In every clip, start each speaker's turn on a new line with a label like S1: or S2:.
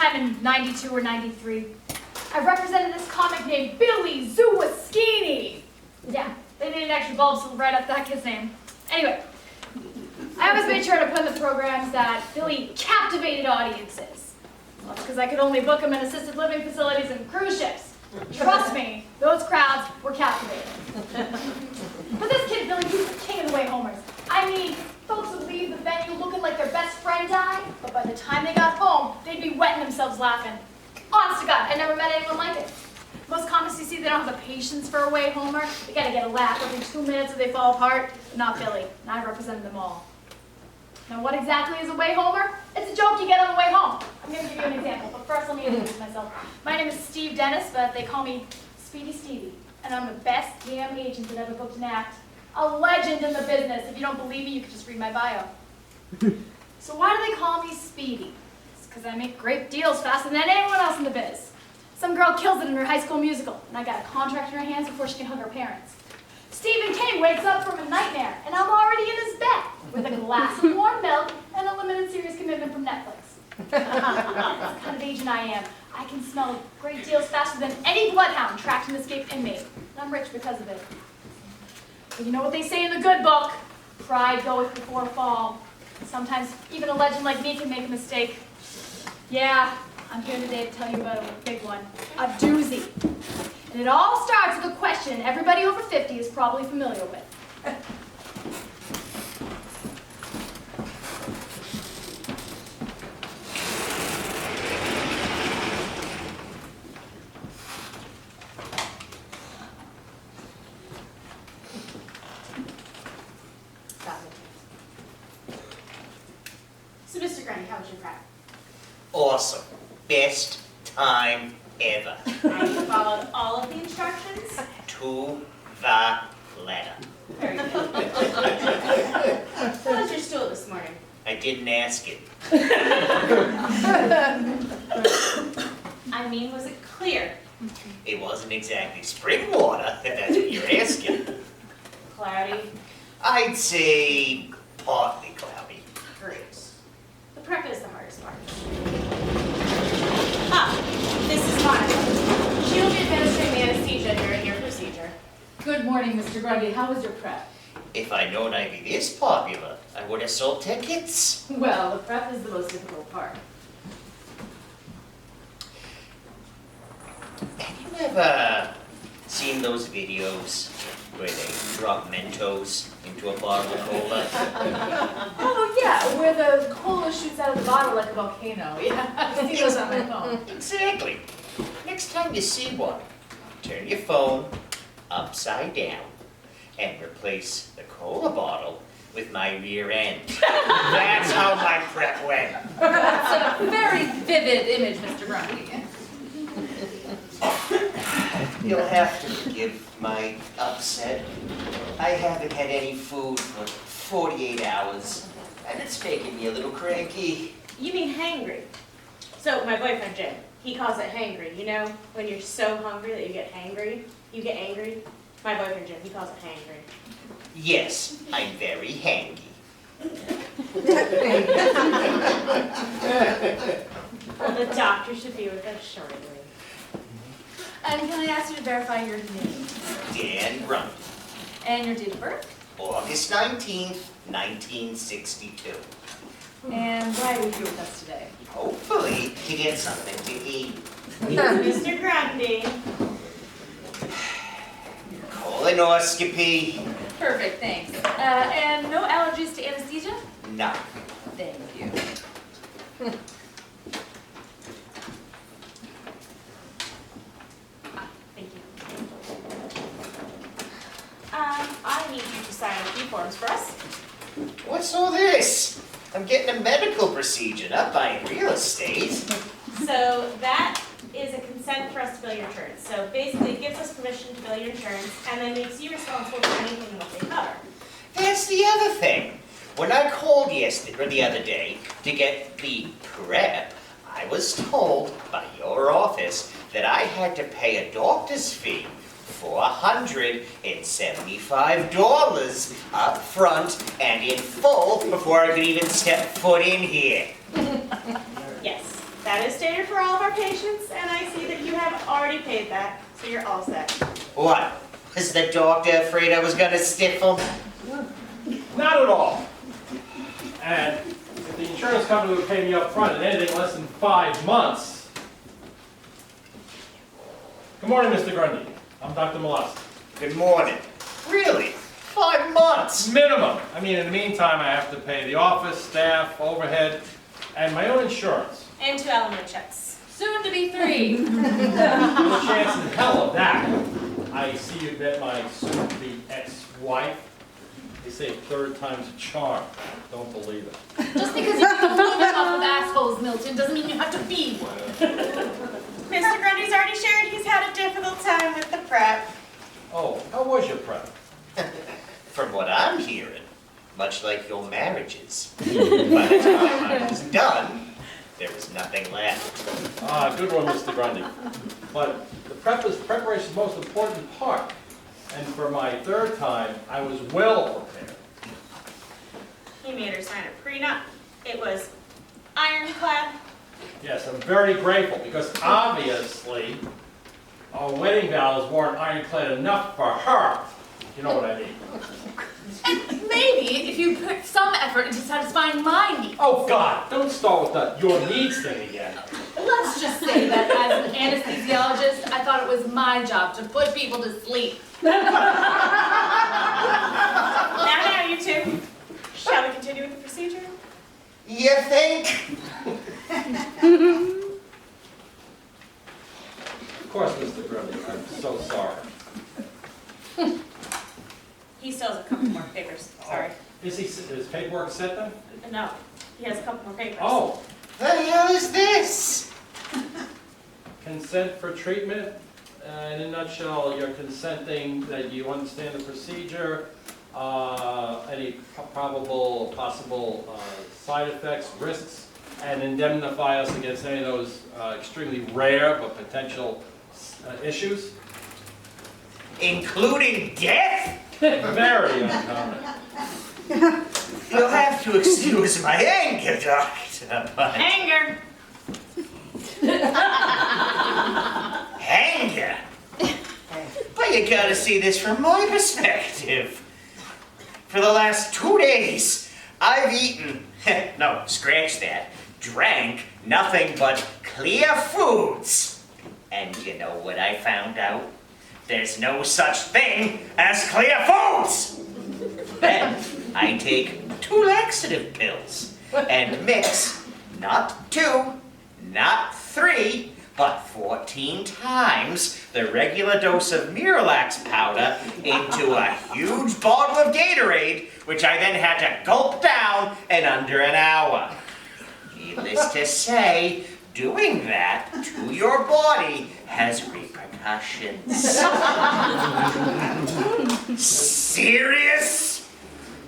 S1: sometime in 92 or 93, I represented this comic named Billy Zuwaskini. Yeah, they needed extra bulbs to write up that kid's name. Anyway, I always made sure to put in the programs that Billy captivated audiences. Well, that's because I could only book them in assisted living facilities and cruise ships. Trust me, those crowds were captivated. But this kid, Billy, he's the king of the way homers. I mean, folks would leave the venue looking like their best friend died, but by the time they got home, they'd be wetting themselves laughing. Honest to God, I never met anyone like it. Most comics you see, they don't have the patience for a way homer. They gotta get a laugh every 2 minutes or they fall apart. Not Billy, and I represented them all. Now what exactly is a way homer? It's a joke you get on the way home. I'm gonna give you an example, but first let me introduce myself. My name is Steve Dennis, but they call me Speedy Stevie, and I'm the best damn agent that ever booked an act. A legend in the business. If you don't believe me, you can just read my bio. So why do they call me Speedy? It's because I make great deals faster than anyone else in the biz. Some girl kills it in her high school musical, and I got a contract in her hands before she can hug her parents. Stephen King wakes up from a nightmare, and I'm already in his bed with a glass of warm milk and a limited series commitment from Netflix. That's the kind of agent I am. I can smell great deals faster than any bloodhound tracked an escaped inmate, and I'm rich because of it. But you know what they say in the good book? Pride goeth before a fall. Sometimes even a legend like me can make a mistake. Yeah, I'm here today to tell you about a big one, a doozy. And it all starts with a question everybody over 50 is probably familiar with.
S2: So, Mr. Grundy, how was your prep?
S3: Awesome. Best time ever.
S2: And you followed all of the instructions?
S3: To the letter.
S2: Very good. How was your stool this morning?
S3: I didn't ask it.
S2: I mean, was it clear?
S3: It wasn't exactly spring water, if that's what you're asking.
S2: Cloudy?
S3: I'd say partly cloudy.
S2: Great. The prep is the hardest part. Ah, this is Monica. She will be administering the anesthesia during your procedure.
S4: Good morning, Mr. Grundy. How was your prep?
S3: If I'd known I'd be this popular, I would have sold tickets.
S4: Well, the prep is the most difficult part.
S3: Have you ever seen those videos where they drop Mentos into a bottle of cola?
S4: Oh, yeah, where the cola shoots out of the bottle like a volcano. Yeah, I've seen those on my phone.
S3: Exactly. Next time you see one, turn your phone upside down and replace the cola bottle with my rear end. That's how my prep went.
S4: That's a very vivid image, Mr. Grundy.
S3: You'll have to forgive my upset. I haven't had any food for 48 hours, and it's making me a little cranky.
S2: You mean hangry. So, my boyfriend Jim, he calls it hangry. You know, when you're so hungry that you get hangry, you get angry. My boyfriend Jim, he calls it hangry.
S3: Yes, I'm very hangy.
S2: Well, the doctor should be with us shortly.
S4: And can I ask you to verify your name
S3: Dan Grundy,
S4: and your date of birth?
S3: August 19th, 1962.
S4: And why are you here with us today?
S3: Hopefully to get something to eat.
S2: Mr. Grundy.
S3: Colonoscopy?
S4: Perfect, thanks. And no allergies to anesthesia?
S3: No.
S4: Thank you.
S2: Thank you. I need you to sign a few forms for us.
S3: What's all this? I'm getting a medical procedure, not buying real estate.
S2: So that is a consent for us to bill your insurance. So basically it gives us permission to bill your insurance and then makes you responsible for anything and what they cover.
S3: That's the other thing. When I called the other day to get the prep, I was told by your office that I had to pay a doctor's fee for $175 up front and in full before I could even step foot in here.
S2: Yes, That is standard for all of our patients, and I see that you have already paid that, so you're all set.
S3: What? Was the doctor afraid I was gonna stiff him?
S5: Not at all. And if the insurance company would pay me up front in anything less than 5 months. Good morning, Mr. Grundy. I'm Dr. Molofsky.
S3: Good morning. Really? 5 months?
S5: Minimum. I mean, in the meantime, I have to pay the office, staff, overhead, and my own insurance.
S2: And 2 alimony checks.
S4: Soon to be 3.
S5: No chance in hell of that. I see you met my soon-to-be ex-wife. They say 3rd time's a charm. Don't believe it.
S4: Just because you make a living off of assholes, Milton, doesn't mean you have to be one.
S2: Mr. Grundy's already shared he's had a difficult time with the prep.
S5: Oh, how was your prep?
S3: From what I'm hearing, much like your marriages. By the time I was done, there was nothing left.
S5: Ah, good one, Mr. Grundy. But the preparation is the most important part. And for my 3rd time, I was well prepared.
S2: He made her sign a prenup. It was ironclad.
S5: Yes, I'm very grateful because obviously our wedding vows weren't ironclad enough for her. You know what I mean?
S4: And maybe if you put some effort into satisfying my needs.
S5: Oh God, don't start with that your needs thing again.
S4: Let's just say that as an anesthesiologist, I thought it was my job to put people to sleep.
S2: Now, you two. Shall we continue with the procedure?
S3: You think?
S5: Of course, Mr. Grundy, I'm so sorry.
S2: He still has a couple more papers. Sorry.
S5: Is his paperwork set then?
S2: No, he has a couple more papers.
S5: Oh,
S3: The hell is this?
S5: consent for treatment. In a nutshell, you're consenting that you understand the procedure, any probable, possible side effects, risks, and indemnify us against any of those extremely rare but potential issues.
S3: Including death?
S5: Very uncommon.
S3: You'll have to excuse my anger, Doctor, but...
S2: Anger.
S3: Anger? But you gotta see this from my perspective. For the last 2 days, I've eaten, no, scratch that, drank nothing but clear foods. And you know what I found out? There's no such thing as clear foods! Then I take 2 laxative pills and mix not 2, not 3, but 14 times the regular dose of Miralax powder into a huge bottle of Gatorade, which I then had to gulp down in under an hour. Needless to say, doing that to your body has repercussions. Serious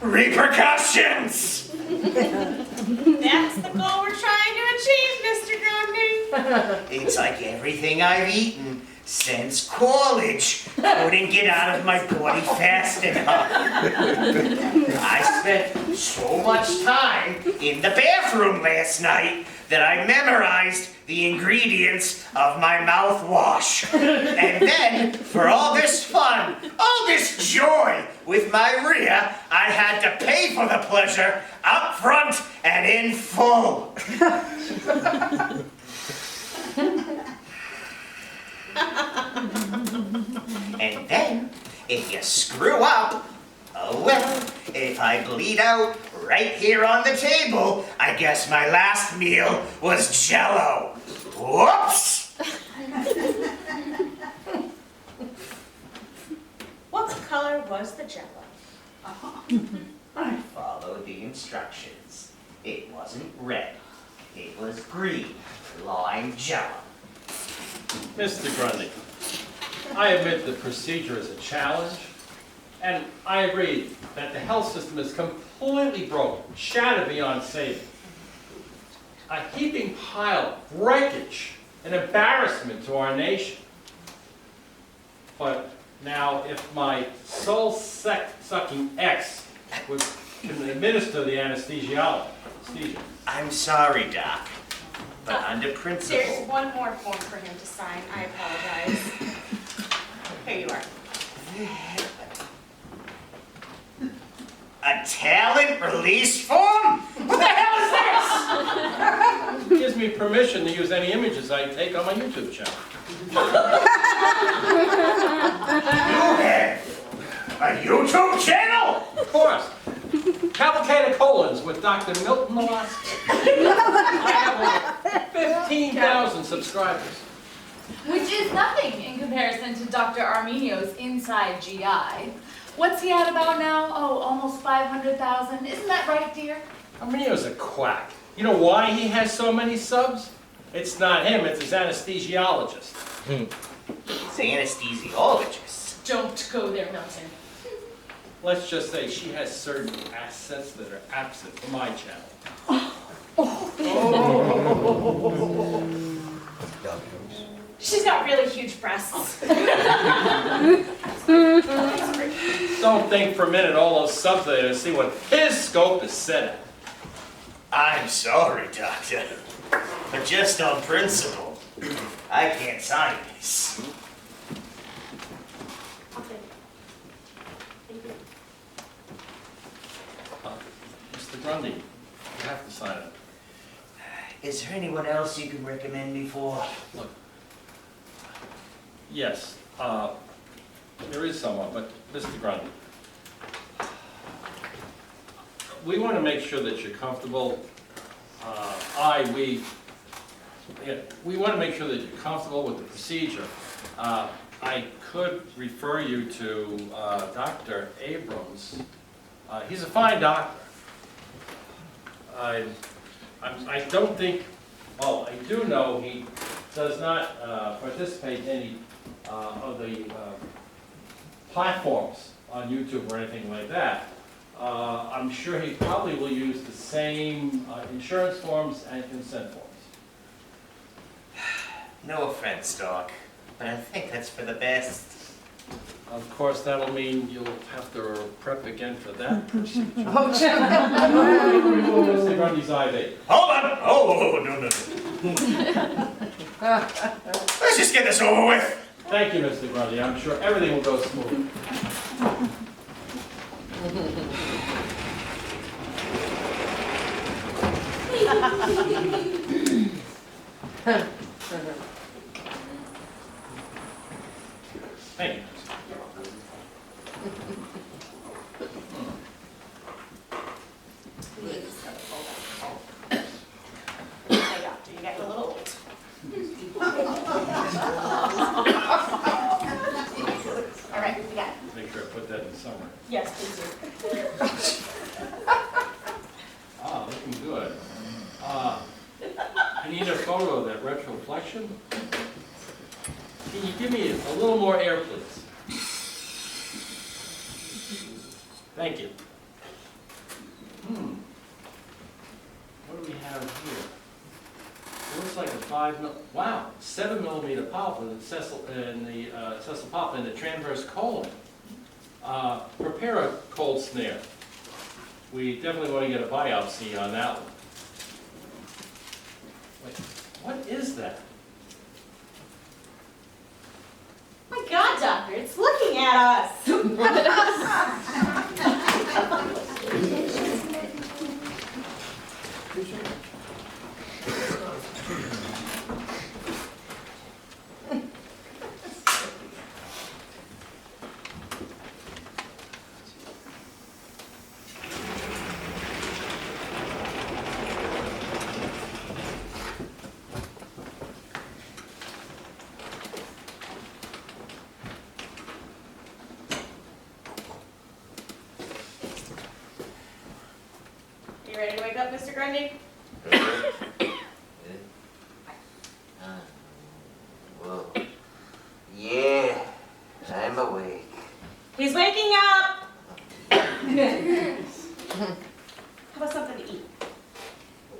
S3: repercussions!
S2: That's the goal we're trying to achieve, Mr. Grundy.
S3: It's like everything I've eaten since college couldn't get out of my body fast enough. I spent so much time in the bathroom last night that I memorized the ingredients of my mouthwash. And then, for all this fun, all this joy with my Rhea, I had to pay for the pleasure up front and in full. And then, if you screw up, oh well, if I bleed out right here on the table, I guess my last meal was Jell-O. Whoops!
S2: What color was the Jell-O?
S3: I followed the instructions. It wasn't red. It was green, lime Jell-O.
S5: Mr. Grundy, I admit the procedure is a challenge, and I agree that the health system is completely broken, shattered beyond saving. A heaping pile of wreckage, an embarrassment to our nation. But now, if my soul-sucking ex can administer the anesthesia.
S3: I'm sorry, Doc. but under
S2: There's
S3: principle.
S2: one more form for him to sign. I apologize. Here you are.
S3: A talent release form? What the hell is this?
S5: Gives me permission to use any images I take on my YouTube channel.
S3: You have a YouTube channel?
S5: Of course. Cavalcade of Colons with Dr. Milton Molofsky. I have over 15,000 subscribers.
S4: Which is nothing in comparison to Dr. Arminio's Inside GI. What's he at about now? Oh, almost 500,000. Isn't that right, dear?
S5: Arminio's a quack. You know why he has so many subs? It's not him, it's his anesthesiologist.
S3: It's the anesthesiologist.
S4: Don't go there, Milton.
S5: Let's just say she has certain assets that are absent from my channel.
S2: She's got really huge breasts.
S5: Don't think for a minute all those subs there to see what his scope is set at.
S3: I'm sorry, Doctor, but just on principle, I can't sign this.
S5: Mr. Grundy, you have to sign it.
S3: Is there anyone else you can recommend me for?
S5: Look. Yes, there is someone, but Mr. Grundy, we want to make sure that you're comfortable. We want to make sure that you're comfortable with the procedure. I could refer you to Dr. Abrams. He's a fine doctor. I don't think, well, I do know he does not participate in any of the platforms on YouTube or anything like that. I'm sure he probably will use the same insurance forms and consent forms.
S3: No offense, Doc, but I think that's for the best.
S5: Of course, that'll mean you'll have to prep again for that procedure. Mr. Grundy's IV.
S3: Hold on! Oh, no. Let's just get this over with.
S5: Thank you, Mr. Grundy. I'm sure everything will go smoothly. Thank you.
S2: Hey, doctor, you got a little old. All right, we got it.
S5: Make sure I put that in somewhere.
S2: Yes, please do.
S5: Ah, looking good. I need a photo of that retroflexion. Can you give me a little more air, please? Thank you. What do we have here? It looks like a 7 millimeter polyp in the sessile polyp in the transverse colon. Prepare a cold snare. We definitely want to get a biopsy on that one. Wait, what is that?
S2: My God, doctor, it's looking at us. You ready to wake up, Mr. Grundy?
S3: Well, yeah, I'm awake.
S2: He's waking up! How about something to eat?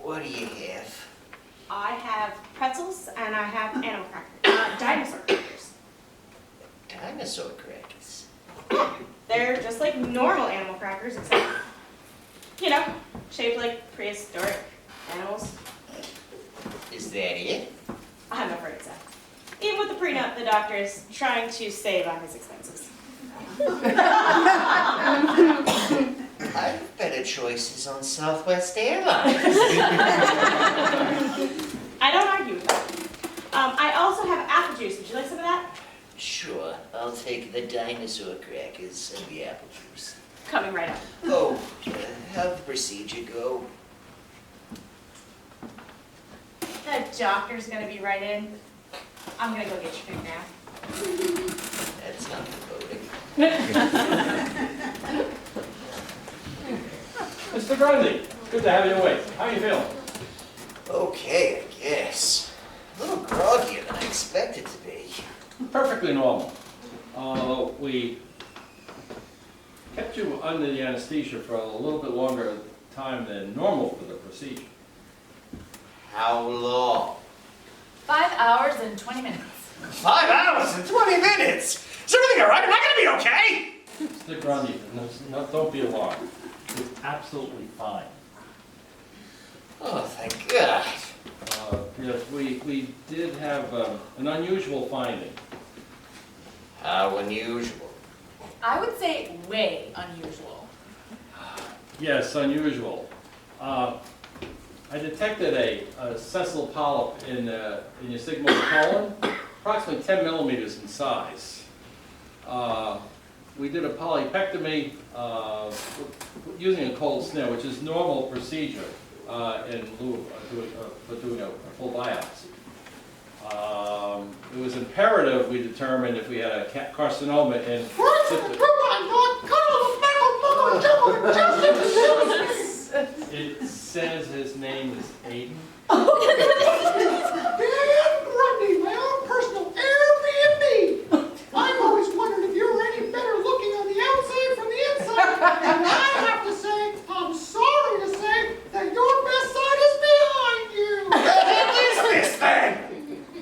S3: What do you have?
S2: I have pretzels and I have animal crackers. Dinosaur crackers.
S3: Dinosaur crackers.
S2: They're just like normal animal crackers, except, you know, shaped like prehistoric animals.
S3: Is Is that it?
S2: I'm afraid so. Even with the prenup, the doctor is trying to save on his expenses.
S3: I've better choices on Southwest Airlines.
S2: I don't argue with that. I also have apple juice. Would you like some of that?
S3: Sure, I'll take the dinosaur crackers and the apple juice.
S2: Coming right up.
S3: Oh, how'd the procedure go?
S2: The doctor's gonna be right in. I'm gonna go get your food now.
S3: That's not foreboding.
S5: Mr. Grundy, good to have you awake. How are you feeling?
S3: Okay, I guess. A little groggier than I expected to be.
S5: Perfectly normal. We kept you under the anesthesia for a little bit longer time than normal for the procedure.
S3: How long?
S4: 5 hours and 20 minutes.
S3: 5 hours and 20 minutes! Is everything all right? Am I gonna be okay?
S5: Mr. Grundy, no, don't be alarmed. It's absolutely fine.
S3: Oh, thank God.
S5: Yes, we did have an unusual finding.
S3: How unusual.
S4: I would say way unusual.
S5: Yes, unusual. I detected a sessile polyp in your sigmoid colon, approximately 10 millimeters in size. We did a polypectomy using a cold snare, which is normal procedure in lieu for doing a full biopsy. It was imperative we determined if we had a carcinoma in. It says his name is Aidan.
S6: Grundy, my own personal Airbnb. I've always wondered if you were any better looking on the outside from the inside. And I have to say, I'm sorry to say that your best side is behind you.
S3: What is this thing?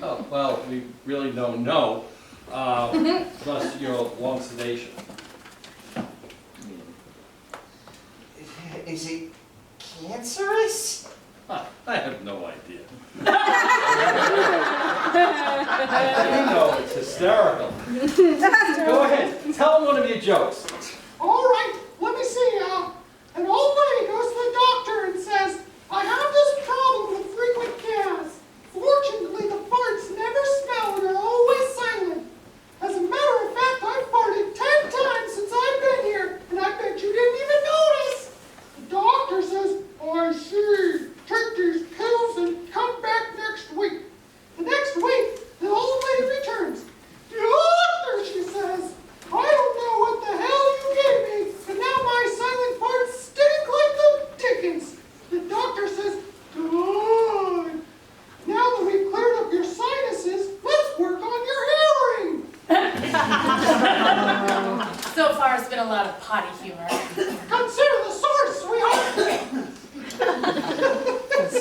S5: Oh, well, we really don't know, plus your long sedation.
S3: Is it cancerous?
S5: I have no idea. I do know it's hysterical. Go ahead, tell him one of your jokes.
S6: All right, let me see. An old lady goes to the doctor and says, I have this problem with frequent gas. Fortunately, the farts never smell and are always silent. As a matter of fact, I've farted 10 times since I've been here, and I bet you didn't even notice. The doctor says, I see. Take these pills and come back next week. The next week, the old lady returns. Doctor, she says, I don't know what the hell you gave me, but now my silent farts stink like the dickens. The doctor says, good. Now that we've cleared up your sinuses, let's work on your hearing.
S4: So far, it's been a lot of potty humor.
S6: Consider the source, sweetheart. That's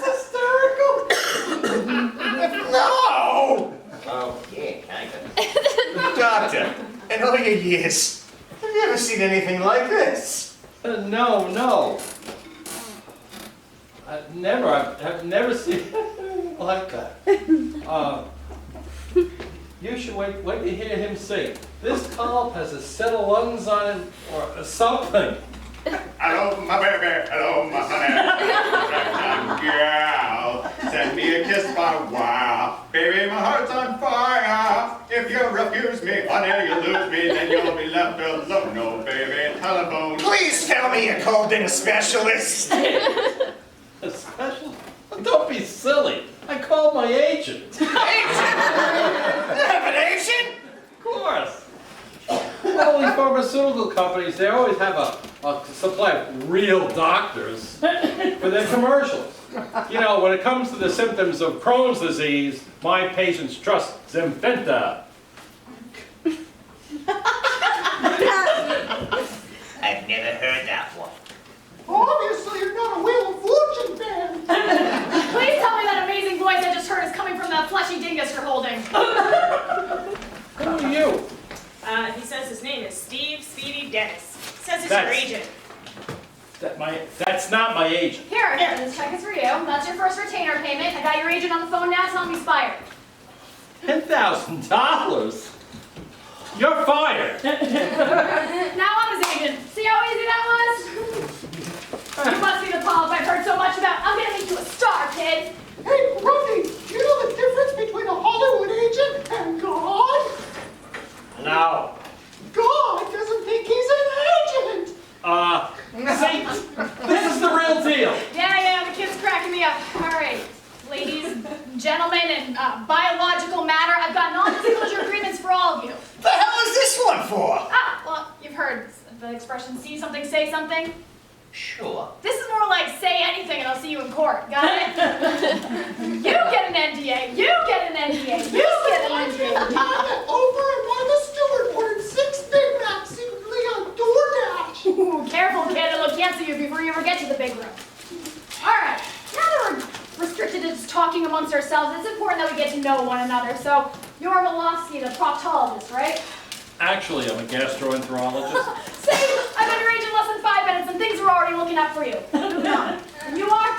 S6: hysterical.
S3: No! Oh, yeah, kind of. Doctor, in all your years, have you ever seen anything like this?
S5: No. I've never seen anything like that. You should wait to hear him sing. This polyp has a set of lungs on it or something.
S7: Hello, my baby. Hello, my honey. Gal, send me a kiss by wow. Baby, my heart's on fire. If you refuse me, honey, you lose me, then you'll be left alone. No, baby, telephone.
S3: Please tell me you called in a specialist.
S5: A special? Don't be silly. I called my agent.
S3: Agent? You have an agent?
S5: Of course. All these pharmaceutical companies, they always have a supply of real doctors for their commercials. You know, when it comes to the symptoms of Crohn's disease, my patients trust Zymfenta.
S3: I've never heard that one.
S6: Obviously, you're not a Wheel of Fortune fan.
S1: Please tell me that amazing voice I just heard is coming from that fleshy dingus you're holding.
S5: Who are you?
S2: He says his name is Speedy Dennis. Says he's
S5: That's-
S2: your agent.
S5: That's not my agent.
S1: Here, this check is for you. That's your first retainer payment. I got your agent on the phone now, tell him he's fired.
S5: $10,000? You're fired.
S1: Now I'm his agent. See how easy that was? You must be the polyp I've heard so much about. I'm gonna make you a star, kid.
S6: Hey, Grundy, do you know the difference between a Hollywood agent and God?
S3: No.
S6: God doesn't think he's an agent.
S5: See, this is the real deal.
S1: Yeah, the kid's cracking me up. All right, ladies, gentlemen, and biological matter, I've got non-disclosure agreements for all of you.
S3: The hell is this one for?
S1: Well, you've heard the expression, see something, say something.
S3: Sure.
S1: This is more like say anything and I'll see you in court. Got it? You get an NDA. You get an NDA. You get an
S6: The
S1: NDA.
S6: time that Oprah and Martha Stewart ordered 6 Big Macs secretly on DoorDash.
S1: Ooh, careful, kid. It'll cancel you before you ever get to the big room. All right. Now that we're restricted to just talking amongst ourselves, it's important that we get to know one another. So, you're Molofsky, the proctologist, right?
S5: Actually, I'm a gastroenterologist.
S1: See? I've been your agent less than 5 minutes and things are already looking up for you. And you are?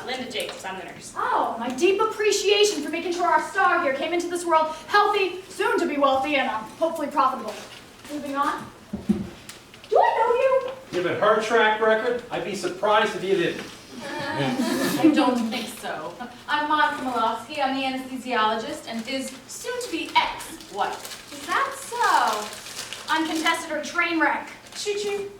S2: Linda Jakes, I'm the nurse.
S1: Oh, my deep appreciation for making sure our star here came into this world healthy, soon to be wealthy, and hopefully profitable. Moving on. Do I know you?
S5: Given her track record, I'd be surprised if you didn't.
S4: I don't think so. I'm Monica Molofsky. I'm the anesthesiologist and his soon-to-be ex-wife.
S1: Is that so? Uncontested or train wreck? Choo-choo.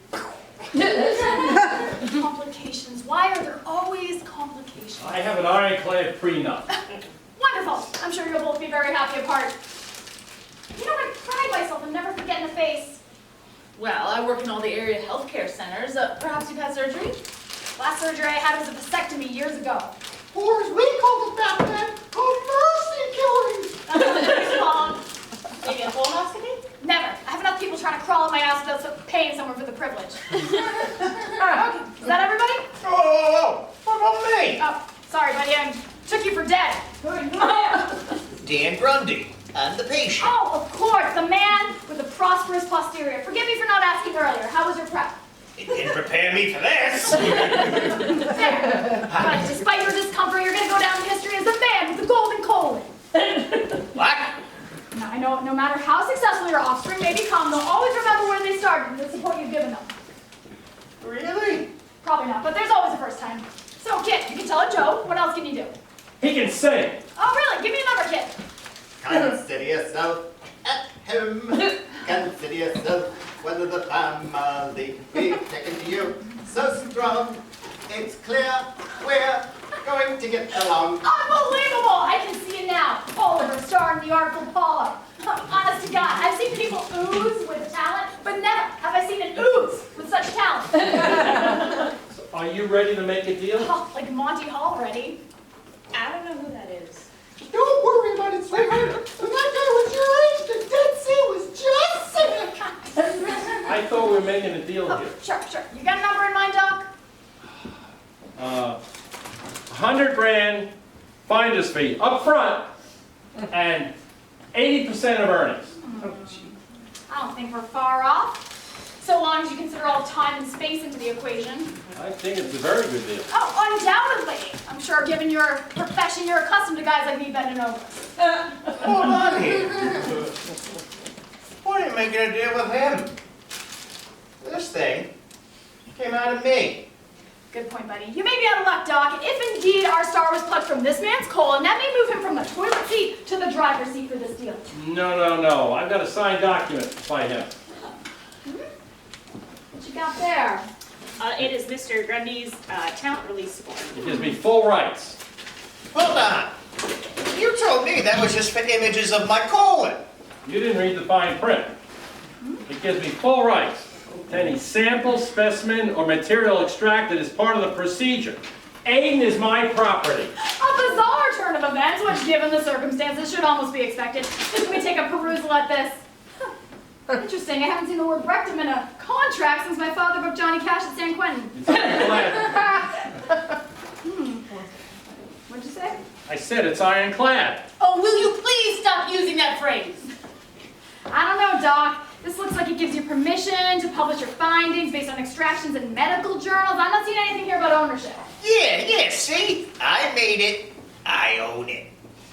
S1: Complications. Why are there always complications?
S5: I have an ironclad prenup.
S1: Wonderful. I'm sure you'll both be very happy apart. You know, I pride myself in never forgetting a face.
S4: Well, I work in all the area healthcare centers. Perhaps you've had surgery?
S1: Last surgery I had was a vasectomy years ago.
S6: Or as we called it back then, a mercy killing.
S1: Long.
S2: Maybe a colonoscopy?
S1: Never. I have enough people trying to crawl in my ass without paying someone for the privilege. Okay, is that everybody?
S3: Oh, what about me?
S1: Oh, sorry, buddy. I took you for dead.
S3: Dan Grundy. I'm the patient.
S1: Oh, of course, the man with a prosperous posterior. Forgive me for not asking earlier. How was your prep?
S3: It didn't prepare me for this.
S1: There. But despite your discomfort, you're going to go down in history as the man with the golden colon.
S3: What?
S1: Now, I know no matter how successful your offspring may become, they'll always remember where they started and the support you've given them.
S3: Really?
S1: Probably not, but there's always a first time. So, kid, you can tell a joke. What else can you do?
S5: He can sing.
S1: Oh, really? Give me a number, kid.
S8: Consider yourself at home. Consider yourself one of the family. We've taken to you so strong. It's clear we're going to get along.
S1: Unbelievable! I can see it now. Oliver starring the article Paula. Honest to God, I've seen people ooze with talent, but never have I seen an ooze with such talent.
S5: So are you ready to make a deal?
S1: Oh, like Monty Hall already.
S2: I don't know who that is.
S6: Don't worry about it, sweetheart. When that guy was your age, the Dead Sea was just sick.
S5: I thought we were making a deal
S1: Oh,
S5: here.
S1: sure. You got a number in mind, Doc?
S5: 100 grand finder's fee up front and 80% of earnings.
S1: I don't think we're far off. So long as you consider all time and space into the equation.
S5: I think it's a very good deal.
S1: Oh, undoubtedly. I'm sure given your profession, you're accustomed to guys like me bending over.
S3: Hold on here. Why didn't make a deal with him? This thing came out of me.
S1: Good point, buddy. You may be out of luck, Doc. If indeed our star was plucked from this man's colon, that may move him from the toilet seat to the driver's seat for this deal.
S5: No. I've got a signed document by him.
S1: What you got there?
S2: It is Mr. Grundy's talent release form.
S5: It gives me full rights.
S3: Hold on. You told me that was just for images of my colon.
S5: You didn't read the fine print. It gives me full rights to any sample, specimen, or material extracted as part of the procedure. Aidan is my property.
S1: A bizarre turn of events, which given the circumstances should almost be expected. Just let me take a perusal at this. Interesting, I haven't seen the word rectum in a contract since my father booked Johnny Cash at San Quentin.
S5: It's ironclad.
S1: What'd you say?
S5: I said it's ironclad.
S4: Oh, will you please stop using that phrase?
S1: I don't know, Doc. This looks like he gives you permission to publish your findings based on extractions in medical journals. I'm not seeing anything here about ownership.
S3: Yeah, see? I made it. I own it.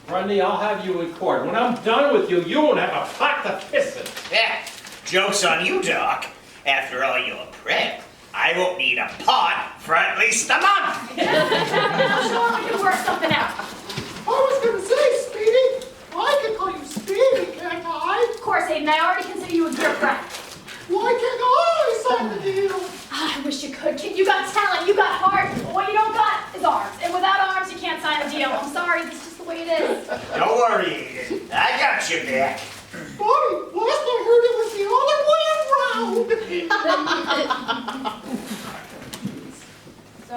S5: Grundy, I'll have you in court. When I'm done with you, you won't have a pot to piss in.
S3: Yeah, joke's on you, Doc. After all your prep, I won't need a pot for at least a month.
S1: I'm sure we can work something out.
S6: I was gonna say, Speedy. I can call you Speedy, can't I?
S1: Of course, Aidan, I already consider you a dear friend.
S6: Why can't I sign the deal?
S1: I wish you could, kid. You got talent, you got heart, but what you don't got is arms. And without arms, you can't sign a deal. I'm sorry, that's just the way it is.
S3: Don't worry, Aidan. I got you back.
S6: Buddy, last I heard it was the other way around.
S1: So,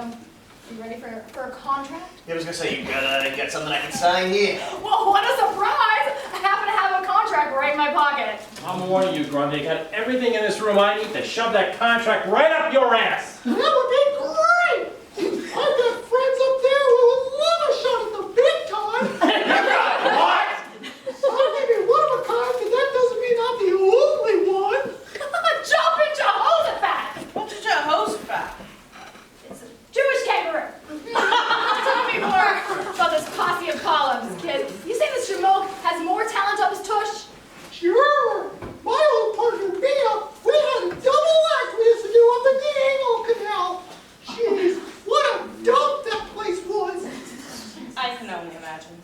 S1: you ready for a contract?
S3: I was gonna say, you got something I can sign here?
S1: Well, what a surprise! I happen to have a contract right in my pocket.
S5: I'm warning you, Grundy. I got everything in this room I need to shove that contract right up your ass.
S6: That would be great! I've got friends up there who would love a shot at the big time.
S5: What?
S6: I may be one of a kind, but that doesn't mean I'm the only one.
S1: Jump into Jehoshaphat!
S2: What's a Jehoshaphat?
S1: It's a Jewish kangaroo. Tell me more about this posse of columns, kid. You say this Shannonn has more talent up his tush?
S6: Sure. My old partner, Mia, we had a double act we used to do up in the anal canal. Jeez, what a dump that place was.
S2: I can only imagine.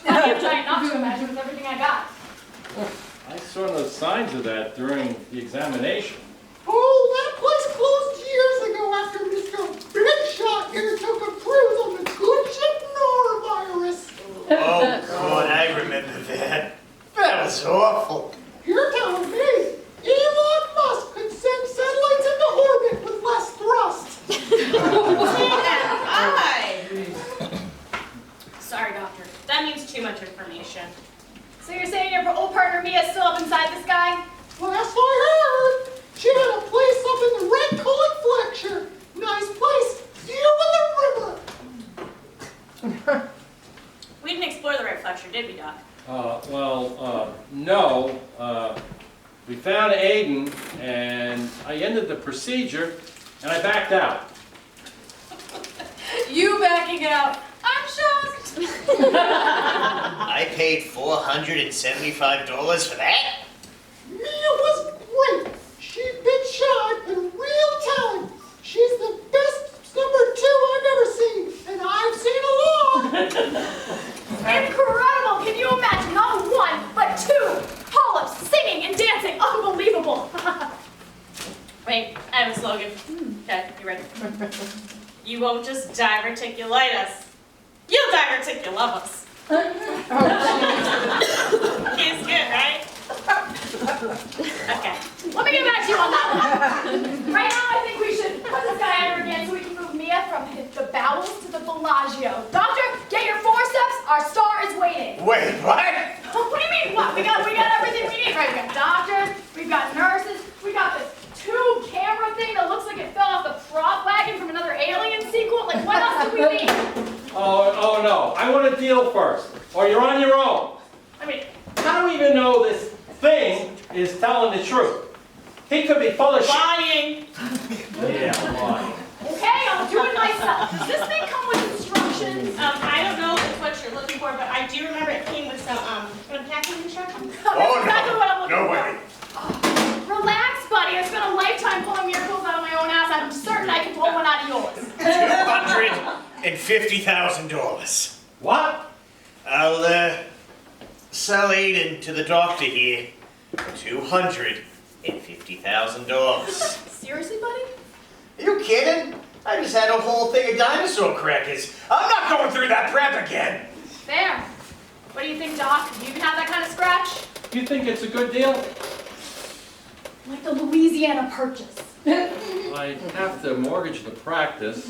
S1: I'm trying not to imagine with everything I got.
S5: I saw no signs of that during the examination.
S6: Oh, that place closed years ago after Mr. Big Shot here took a cruise on the good ship norovirus.
S3: Oh, God, I remember that. That was awful.
S6: You're telling me Elon Musk could send satellites into orbit with less thrust.
S2: Sorry, doctor. That means too much information.
S1: So you're saying your old partner Mia's still up inside this guy?
S6: Last I heard, she had a place up in the Red Cullen Flexure. Nice place, view of the river.
S2: We didn't explore the right flexure, did we, Doc?
S5: No. We found Aidan, and I ended the procedure, and I backed out.
S4: You backing out. I'm shocked.
S3: I paid $475 for that?
S6: Mia was great. She bit shy and real talent. She's the best #2 I've ever seen, and I've seen a lot.
S1: Incredible! Can you imagine? Not one, but two polyps singing and dancing. Unbelievable.
S2: Wait, I have a slogan. Okay, you ready? You won't just diverticulate us. You'll diverticulate us. It's good, right? Okay.
S1: Let me get back to you on that one. Right now, I think we should put this guy under again so we can move Mia from the bowels to the Bellagio. Doctor, get your forceps. Our star is waiting.
S3: Wait, what?
S1: What do you mean, what? We got everything we need, right? We got doctors, we've got nurses, we got this tube camera thing that looks like it fell off the prop wagon from another Alien sequel. Like, what else do we need?
S5: Oh no, I want a deal first, or you're on your own.
S1: I mean,
S5: How do we even know this thing is telling the truth? He could be full of shit.
S2: Lying.
S5: Yeah, lying.
S1: okay, I'll do it myself. Does this thing come with instructions?
S2: I don't know if it's what you're looking for, but I do remember it came with some unpacking instructions.
S1: That's exactly what I'm looking
S3: No
S1: for.
S3: way.
S1: Relax, buddy. I spent a lifetime pulling miracles out of my own ass. I'm certain I can pull one out of yours.
S3: $250,000.
S5: What?
S3: I'll sell Aidan to the doctor here for $250,000.
S1: Seriously, buddy?
S3: Are you kidding? I just had a whole thing of dinosaur crackers. I'm not going through that prep again.
S1: Fair. What do you think, Doc? Do you even have that kind of scratch?
S5: You think it's a good deal?
S1: Like the Louisiana Purchase.
S5: I'd have to mortgage the practice,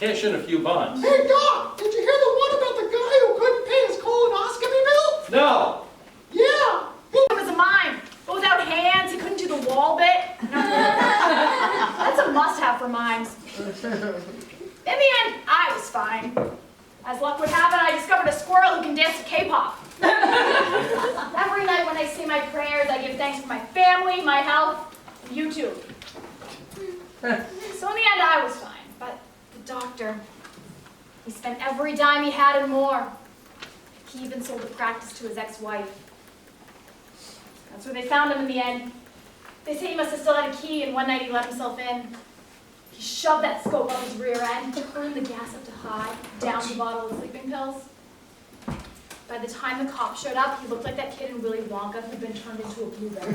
S5: cash in a few bonds.
S6: Hey, Doc, did you hear the one about the guy who couldn't pay his colonoscopy bill?
S5: No!
S6: Yeah.
S1: It was a mime, but without hands, he couldn't do the wall bit. That's a must-have for mimes. In the end, I was fine. As luck would have it, I discovered a squirrel who can dance to K-pop. Every night when I say my prayers, I give thanks for my family, my health, You too. So in the end, I was fine. But the doctor, he spent every dime he had and more. He even sold the practice to his ex-wife. That's where they found him in the end. They say he must have still had a key, and one night he let himself in. He shoved that scope up his rear end, turned the gas up to high, downed the bottle of sleeping pills. By the time the cops showed up, he looked like that kid in Willy Wonka who'd been turned into a blueberry.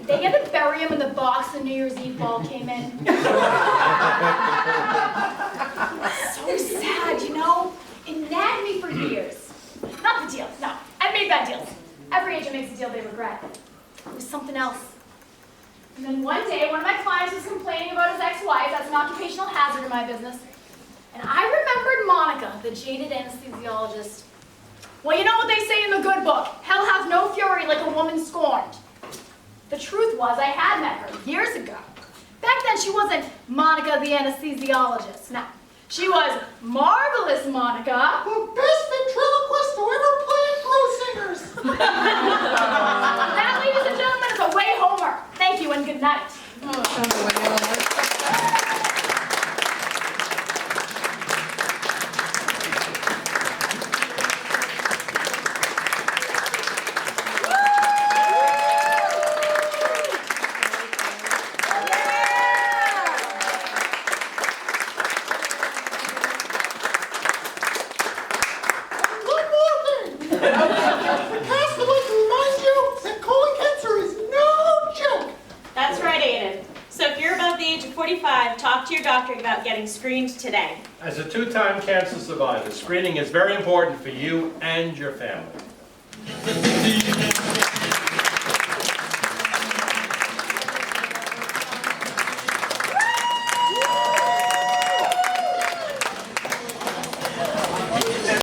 S1: They had to bury him in the box the New Year's Eve ball came in. So sad, you know? It nagged me for years. Not the deals, no. I've made bad deals. Every agent makes a deal they regret. It was something else. And then one day, one of my clients was complaining about his ex-wife. That's an occupational hazard in my business. And I remembered Monica, the jaded anesthesiologist. Well, you know what they say in the good book. Hell hath no fury like a woman scorned. The truth was, I had met her years ago. Back then, she wasn't Monica the anesthesiologist. No. She was Marvelous Monica.
S6: The best ventriloquist to ever play at Crow Singers.
S1: That, ladies and gentlemen, is a way Homer. Thank you and good night.
S2: Talk to your doctor about getting screened today.
S5: As a two-time cancer survivor, screening is very important for you and your family.